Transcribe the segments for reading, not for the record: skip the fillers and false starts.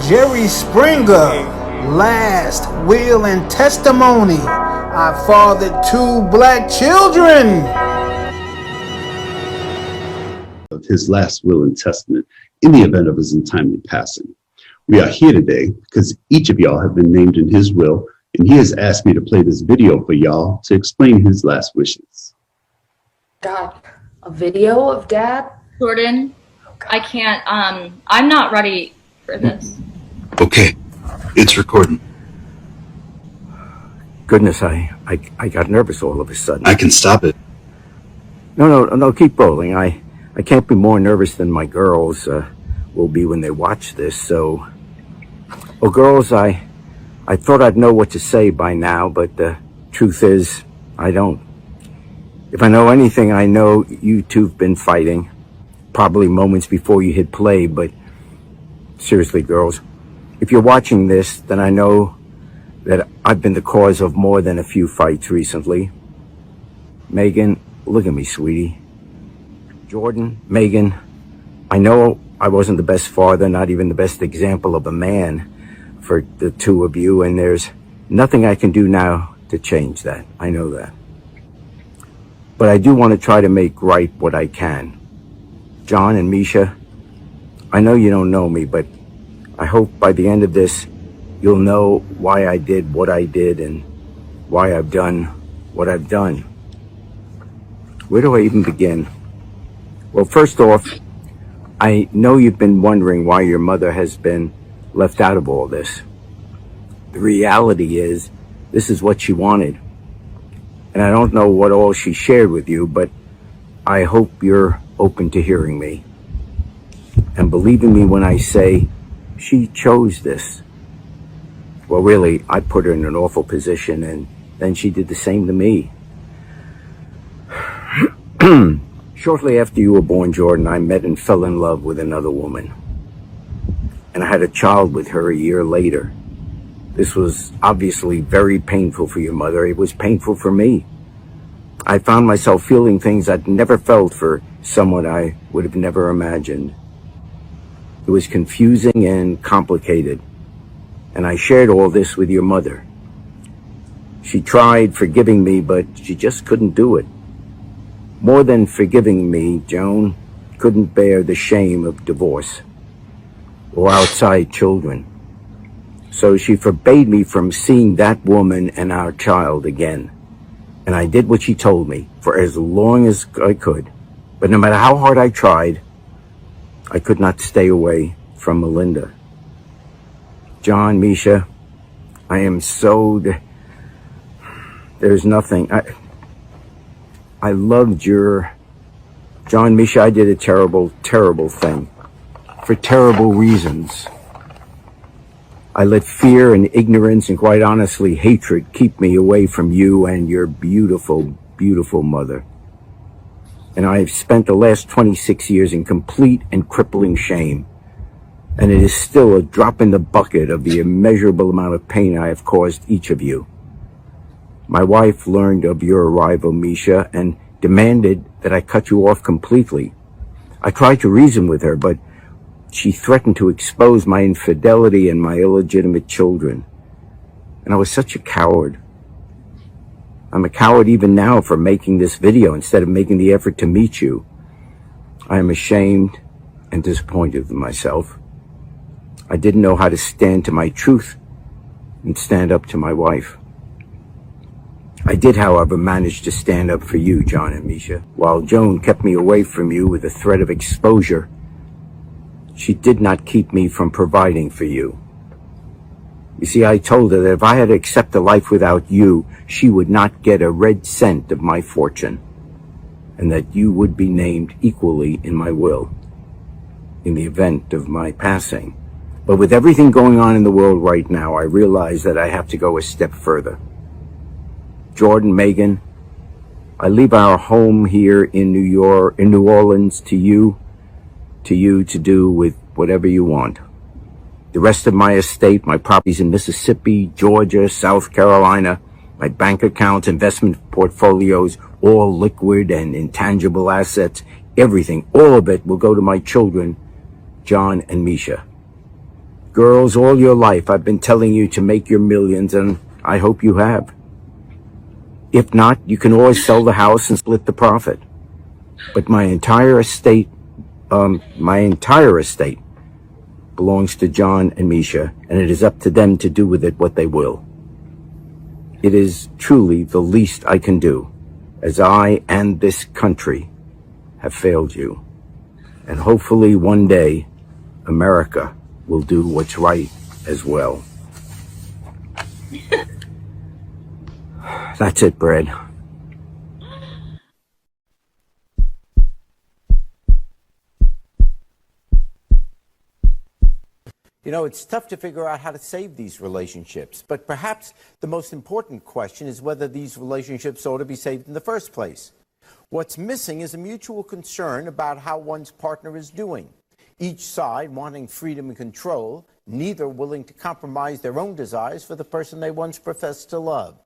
Jerry Springer, last will and testimony. I fathered 2 black children. Of his last will and testament in the event of his untimely passing. We are here today because each of y'all have been named in his will, and he has asked me to play this video for y'all to explain his last wishes. God, a video of Dad? Jordan, I can't, I'm not ready for this. Okay, it's recording. Goodness, I got nervous all of a sudden. I can stop it. No, keep rolling. I can't be more nervous than my girls will be when they watch this, so... Well, girls, I thought I'd know what to say by now, but the truth is, I don't. If I know anything, I know you two've been fighting, probably moments before you hit play, but seriously, girls, if you're watching this, then I know that I've been the cause of more than a few fights recently. Megan, look at me, sweetie. Jordan, Megan, I know I wasn't the best father, not even the best example of a man for the two of you, and there's nothing I can do now to change that. I know that. But I do want to try to make right what I can. John and Misha, I know you don't know me, but I hope by the end of this, you'll know why I did what I did and why I've done what I've done. Where do I even begin? Well, first off, I know you've been wondering why your mother has been left out of all this. The reality is, this is what she wanted. And I don't know what all she shared with you, but I hope you're open to hearing me. And believing me when I say she chose this. Well, really, I put her in an awful position, and then she did the same to me. Shortly after you were born, Jordan, I met and fell in love with another woman. And I had a child with her a year later. This was obviously very painful for your mother. It was painful for me. I found myself feeling things I'd never felt for someone I would have never imagined. It was confusing and complicated. And I shared all this with your mother. She tried forgiving me, but she just couldn't do it. More than forgiving me, Joan couldn't bear the shame of divorce or outside children. So she forbade me from seeing that woman and our child again. And I did what she told me for as long as I could. But no matter how hard I tried, I could not stay away from Melinda. John, Misha, I am so... There's nothing... I loved your... John, Misha, I did a terrible, terrible thing. For terrible reasons. I let fear and ignorance and quite honestly hatred keep me away from you and your beautiful, beautiful mother. And I've spent the last 26 years in complete and crippling shame. And it is still a drop in the bucket of the immeasurable amount of pain I have caused each of you. My wife learned of your arrival, Misha, and demanded that I cut you off completely. I tried to reason with her, but she threatened to expose my infidelity and my illegitimate children. And I was such a coward. I'm a coward even now for making this video instead of making the effort to meet you. I am ashamed and disappointed with myself. I didn't know how to stand to my truth and stand up to my wife. I did, however, manage to stand up for you, John and Misha. While Joan kept me away from you with the threat of exposure, she did not keep me from providing for you. You see, I told her that if I had to accept a life without you, she would not get a red cent of my fortune, and that you would be named equally in my will in the event of my passing. But with everything going on in the world right now, I realize that I have to go a step further. Jordan, Megan, I leave our home here in New Orleans to you to do with whatever you want. The rest of my estate, my properties in Mississippi, Georgia, South Carolina, my bank accounts, investment portfolios, all liquid and intangible assets, everything, all of it will go to my children, John and Misha. Girls, all your life I've been telling you to make your millions, and I hope you have. If not, you can always sell the house and split the profit. But my entire estate belongs to John and Misha, and it is up to them to do with it what they will. It is truly the least I can do, as I and this country have failed you. And hopefully one day, America will do what's right as well. That's it, Brad. You know, it's tough to figure out how to save these relationships, but perhaps the most important question is whether these relationships ought to be saved in the first place. What's missing is a mutual concern about how one's partner is doing. Each side wanting freedom and control, neither willing to compromise their own desires for the person they once professed to love.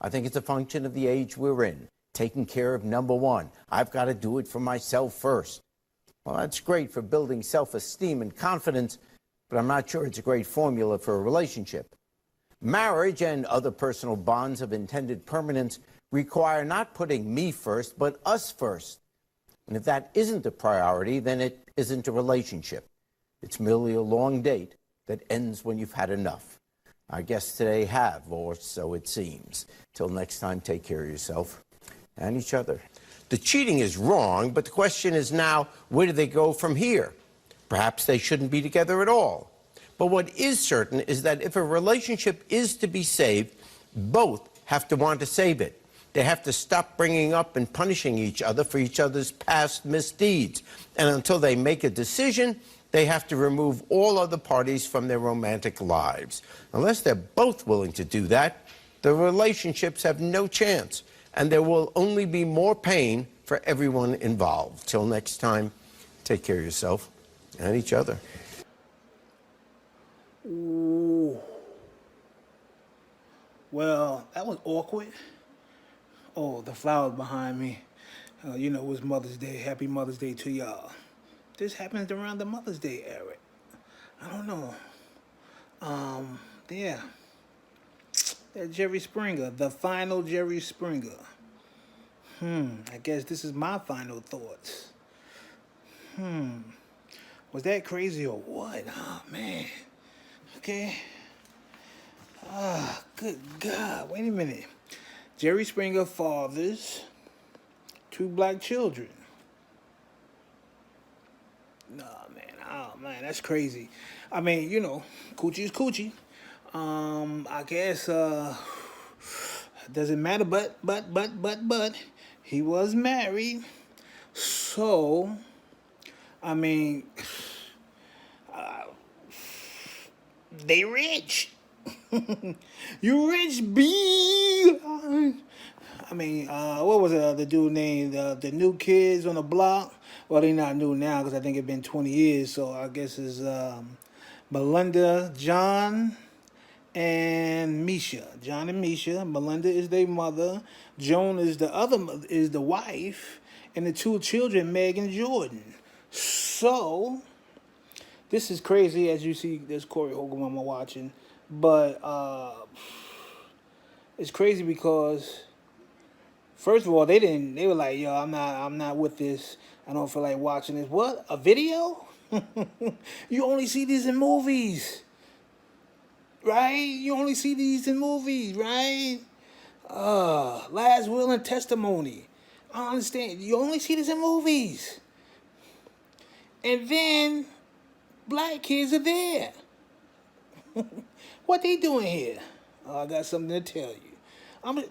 I think it's a function of the age we're in, taking care of number one. I've got to do it for myself first. Well, that's great for building self-esteem and confidence, but I'm not sure it's a great formula for a relationship. Marriage and other personal bonds of intended permanence require not putting me first, but us first. And if that isn't a priority, then it isn't a relationship. It's merely a long date that ends when you've had enough. Our guests today have, or so it seems. Till next time, take care of yourself and each other. The cheating is wrong, but the question is now, where do they go from here? Perhaps they shouldn't be together at all. But what is certain is that if a relationship is to be saved, both have to want to save it. They have to stop bringing up and punishing each other for each other's past misdeeds. And until they make a decision, they have to remove all other parties from their romantic lives. Unless they're both willing to do that, the relationships have no chance, and there will only be more pain for everyone involved. Till next time, take care of yourself and each other. Ooh. Well, that was awkward. Oh, the flowers behind me. You know, it was Mother's Day. Happy Mother's Day to y'all. This happens around the Mother's Day era. I don't know. Yeah. That Jerry Springer, the final Jerry Springer. I guess this is my final thoughts. Was that crazy or what? Oh, man. Okay. Good God. Wait a minute. Jerry Springer fathers 2 black children. Oh man, that's crazy. I mean, you know, coochie is coochie. I guess doesn't matter, but he was married. So, I mean, they rich. You rich, B. I mean, what was the dude named? The new kids on the block? Well, they not new now because I think it's been 20 years. So I guess it's Melinda, John, and Misha. John and Misha. Melinda is their mother. Joan is the wife, and the 2 children, Meg and Jordan. So this is crazy. As you see, there's Corey Hogan I'm watching, but it's crazy because, first of all, they were like, yo, I'm not with this. I don't feel like watching this. What? A video? You only see these in movies. Right? You only see these in movies, right? Last will and testimony. I don't understand. You only see this in movies. And then black kids are there. What they doing here? I got something to tell you.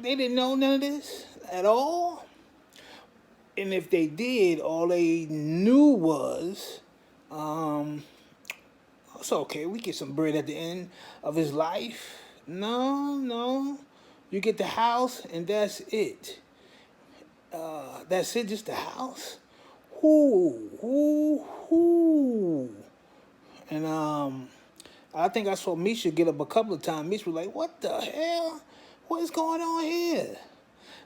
They didn't know none of this at all. And if they did, all they knew was, it's okay, we get some bread at the end of his life. No. You get the house and that's it. That's it, just the house. Whoo. And I think I saw Misha get up a couple of times. Misha was like, what the hell? What is going on here?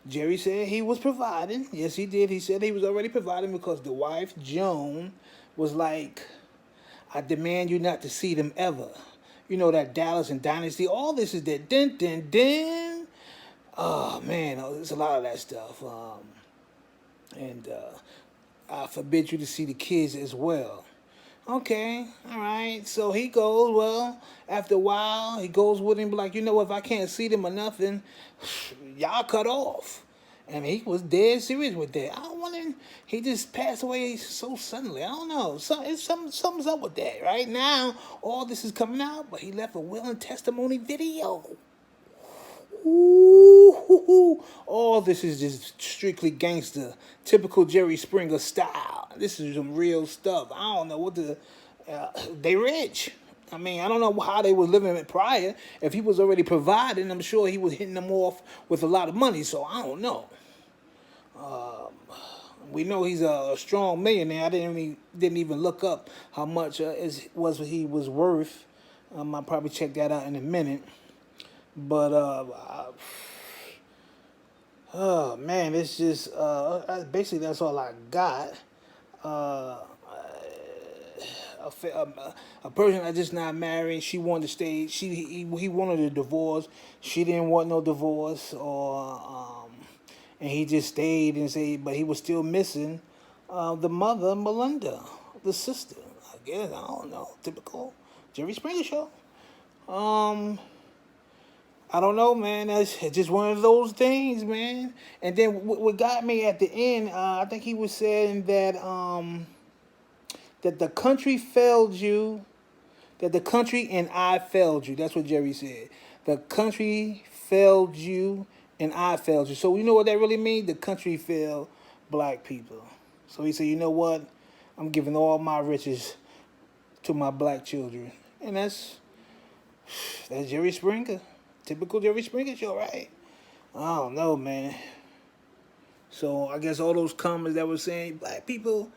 Jerry said he was providing. Yes, he did. He said he was already providing because the wife, Joan, was like, I demand you not to see them ever. You know that Dallas and Dynasty. All this is that din din din. Oh man, there's a lot of that stuff. And I forbid you to see the kids as well. Okay, all right. So he goes. Well, after a while, he goes with him. Like, you know, if I can't see them or nothing, y'all cut off. And he was dead serious with that. I don't want him. He just passed away so suddenly. I don't know. Something's up with that. Right now, all this is coming out, but he left a will and testimony video. Ooh, all this is just strictly gangster, typical Jerry Springer style. This is some real stuff. I don't know what they rich. I mean, I don't know how they was living it prior. If he was already providing, I'm sure he was hitting them off with a lot of money. So I don't know. We know he's a strong millionaire. I didn't even look up how much he was worth. I'll probably check that out in a minute. But oh man, it's just basically that's all I got. A person that just not married. She wanted to stay. He wanted a divorce. She didn't want no divorce, and he just stayed and said, but he was still missing the mother, Melinda, the sister. I guess I don't know. Typical Jerry Springer show. I don't know, man. That's just one of those things, man. And then what got me at the end, I think he was saying that that the country failed you, that the country and I failed you. That's what Jerry said. The country failed you and I failed you. So you know what that really means? The country failed black people. So he said, you know what? I'm giving all my riches to my black children. And that's Jerry Springer. Typical Jerry Springer show, right? I don't know, man. So I guess all those comments that were saying black people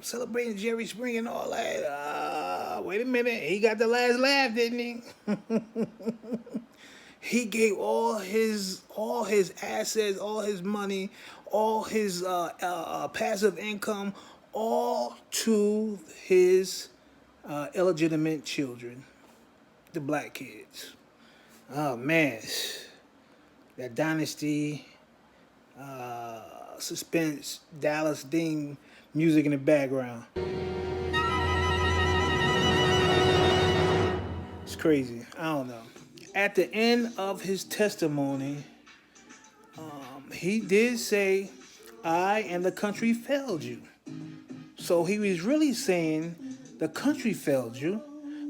celebrating Jerry Springer and all that. Wait a minute, he got the last laugh, didn't he? He gave all his assets, all his money, all his passive income, all to his illegitimate children, the black kids. Oh man, that Dynasty, suspense, Dallas theme music in the background. It's crazy. I don't know. At the end of his testimony, he did say, I and the country failed you. So he was really saying the country failed you,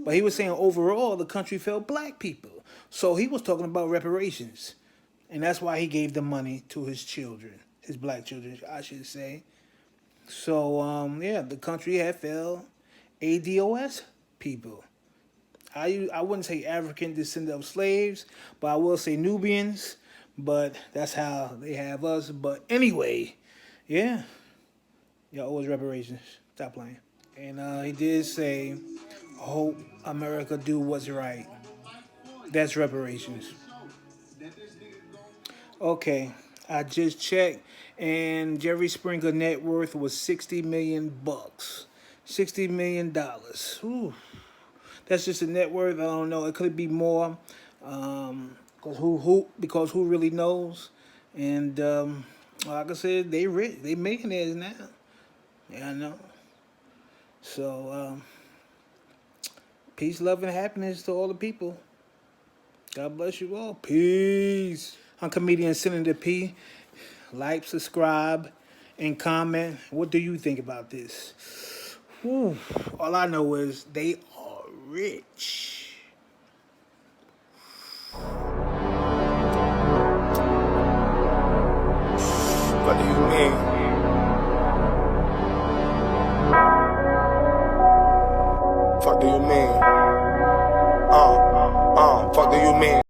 but he was saying overall the country failed black people. So he was talking about reparations. And that's why he gave the money to his children, his black children, I should say. So, yeah, the country had failed ADOS people. I wouldn't say African descendant of slaves, but I will say Nubians. But that's how they have us. But anyway, yeah. Y'all owe us reparations. Stop playing. And he did say, hope America do what's right. That's reparations. Okay, I just checked, and Jerry Springer net worth was $60 million. $60 million. Ooh. That's just a net worth. I don't know. It could be more. Because who really knows? And like I said, they rich. They millionaires now. Yeah, I know. So peace, love, and happiness to all the people. God bless you all. Peace. I'm comedian Senator P. Like, subscribe, and comment. What do you think about this? Whew. All I know is they are rich. What do you mean? Fuck do you mean? Fuck do you mean?